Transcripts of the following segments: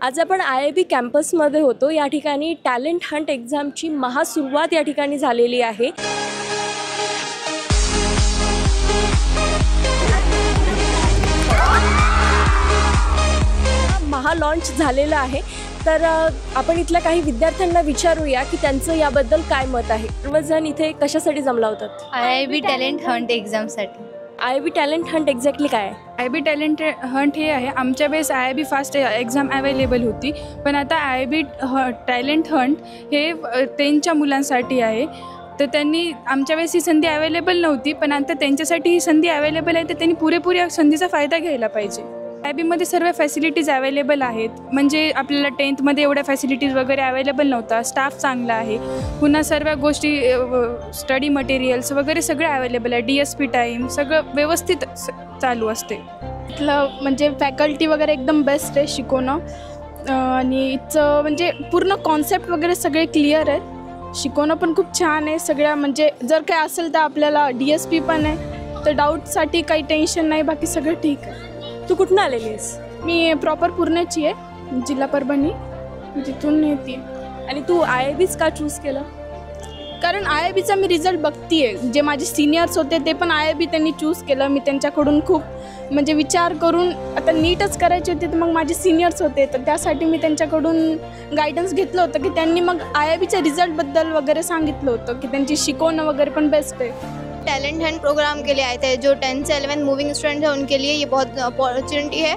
आज आपण IIB कॅम्पसमध्ये होतो। या ठिकाणी टॅलेंट हंट एक्झामची महासुरुवात या ठिकाणी झालेली आहे। महा लॉन्च झालेला आहे। तर आपण इथल्या काही विद्यार्थ्यांना विचारूया की त्यांचं याबद्दल काय मत आहे। सर्वजण इथे कशासाठी जमला होतात? IIB टॅलेंट हंट एक्झामसाठी। IIB टॅलेंट हंट एक्झॅक्टली काय आहे? IIB टॅलेंट हंट हे आहे, आमच्या वेळेस IIB फास्ट एक्झाम अवेलेबल होती, पण आता IIB टॅलेंट हंट हे 10च्या मुलांसाठी आहे। तर त्यांनी आमच्या वेळेस ही संधी अवेलेबल नव्हती, पण आता त्यांच्यासाठी ही संधी अवेलेबल आहे, तर त्यांनी पुरेपूर या संधीचा फायदा घ्यायला पाहिजे। IIBमध्ये सर्व फॅसिलिटीज अवेलेबल आहेत, म्हणजे आपल्याला 10thमध्ये एवढ्या फॅसिलिटीज वगैरे अवेलेबल नव्हता। स्टाफ चांगला आहे, पुन्हा सर्व गोष्टी स्टडी मटेरियल्स वगैरे सगळं अवेलेबल आहे। DSP टाईम सगळं व्यवस्थित चालू असते। इथलं म्हणजे फॅकल्टी वगैरे एकदम बेस्ट आहे शिकवणं, आणि इथचं म्हणजे पूर्ण कॉन्सेप्ट वगैरे सगळे क्लिअर आहेत। शिकवणं पण खूप छान आहे सगळ्या, म्हणजे जर काय असेल तर आपल्याला DSP पण आहे, तर डाऊटसाठी काही टेन्शन नाही, बाकी सगळं ठीक आहे। तू कुठून आलेली आहेस? मी प्रॉपर पुण्याची आहे, जिल्हा परभणी, तिथून येते। आणि तू IIBच का चूज केलं? कारण IIBचा मी रिझल्ट बघतीये, जे माझे सिनियर्स होते ते पण IIB त्यांनी चूज केलं। मी त्यांच्याकडून खूप म्हणजे विचार करून आता नीटच करायचे होते, तर मग माझे सिनियर्स होते, तर त्यासाठी मी त्यांच्याकडून गायडन्स घेतलं होतं की त्यांनी मग IIBच्या रिझल्टबद्दल वगैरे सांगितलं होतं की त्यांची शिकवणं वगैरे पण बेस्ट आहे। टैलेंट हंट प्रोग्राम के लिए आए थे। जो 10th से 11th मूविंग स्टूडेंट है उनके लिए ये बहुत अपॉर्चुनिटी है।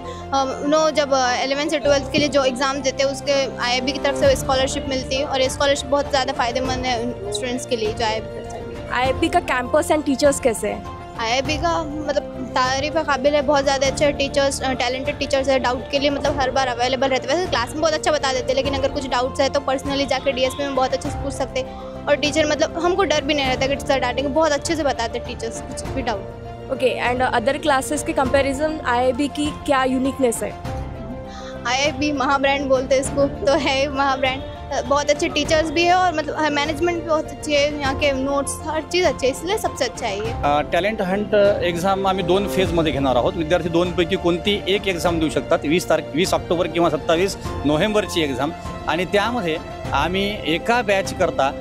जब 11th से 12th के लिए जो एग्ज़ाम देते हैं उसके IIB की तरफ से स्कॉलरशिप मिलती है, और ये स्कॉलरशिप बहुत ज़्यादा फ़ायदेमंद है उन स्टूडेंट्स के लिए जो IIB का कैंपस एंड टीचर्स कैसे हैं? IIB का मतलब तारीफ़ काबिल है, बहुत ज़्यादा अच्छे टीचर्स, टैलेंटेड टीचर्स है। डाउट के लिए मतलब हर बार अवेलेबल रहते हैं। वैसे क्लास में बहुत अच्छा बता देते हैं, लेकिन अगर कुछ डाउट्स है तो पर्सनली जाकर DSP में बहुत अच्छे से पूछ सकते हैं। और टीचर मतलब हमको डर भी नहीं रहता कि सर डांटेंगे, बहुत अच्छे से बताते हैं टीचर्स कुछ भी doubt. Okay, and other classes के कंपैरिजन IIB की क्या यूनिकनेस है? IIB महा ब्रांड बोलते हैं इसको, तो है महा ब्रांड। बहुत अच्छे टीचर्स भी है, और मतलब मैनेजमेंट भी बहुत अच्छी है, यहाँ के नोट्स हर चीज़ अच्छी है, इसलिए सबसे अच्छा है ये। टॅलेंट हंट एक्झाम आम्ही 2 फेजमध्ये घेणार आहोत। विद्यार्थी 2पैकी कोणती एक एक्झाम देऊ शकतात। 20 ऑक्टोबर किंवा 27 नोव्हेंबरची एक्झाम, आणि त्यामध्ये आम्ही एका बॅच करता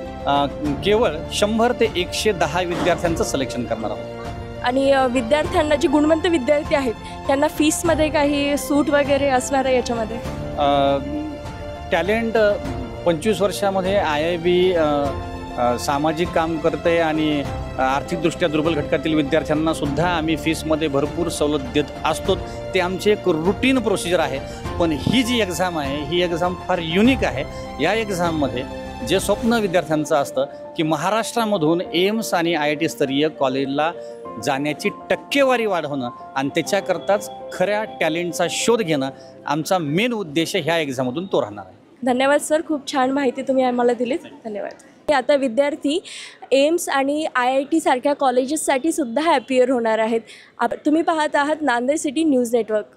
केवळ 100 ते 110 विद्यार्थ्यांचं सिलेक्शन करणार आहोत। आणि विद्यार्थ्यांना जी गुणवंत विद्यार्थी आहेत त्यांना फीसमध्ये काही सूट वगैरे असणार आहे याच्यामध्ये? टॅलेंट 25 वर्षामध्ये IIB सामाजिक काम करते, आणि आर्थिकदृष्ट्या दुर्बल घटकातील विद्यार्थ्यांना सुद्धा आम्ही फीसमध्ये भरपूर सवलत देत असतो। ते आमचे एक रुटीन प्रोसिजर आहे। पण ही जी एक्झाम आहे ही एक्झाम फार युनिक आहे। या एक्झाममध्ये जे स्वप्न विद्यार्थ्यांचं असतं की महाराष्ट्रामधून एम्स आणि IIT स्तरीय कॉलेजला जाण्याची टक्केवारी वाढवणं, आणि त्याच्याकरताच खऱ्या टॅलेंटचा शोध घेणं आमचा मेन उद्देश ह्या एक्झाममधून तो राहणार आहे। धन्यवाद सर, खूप छान माहिती तुम्ही आम्हाला दिलीत। धन्यवाद। आता विद्यार्थी एम्स आणि IIT सारख्या कॉलेजेससाठी सुद्धा ॲपियर होणार आहेत। तुम्ही पाहत आहात नांदेड सिटी न्यूज नेटवर्क।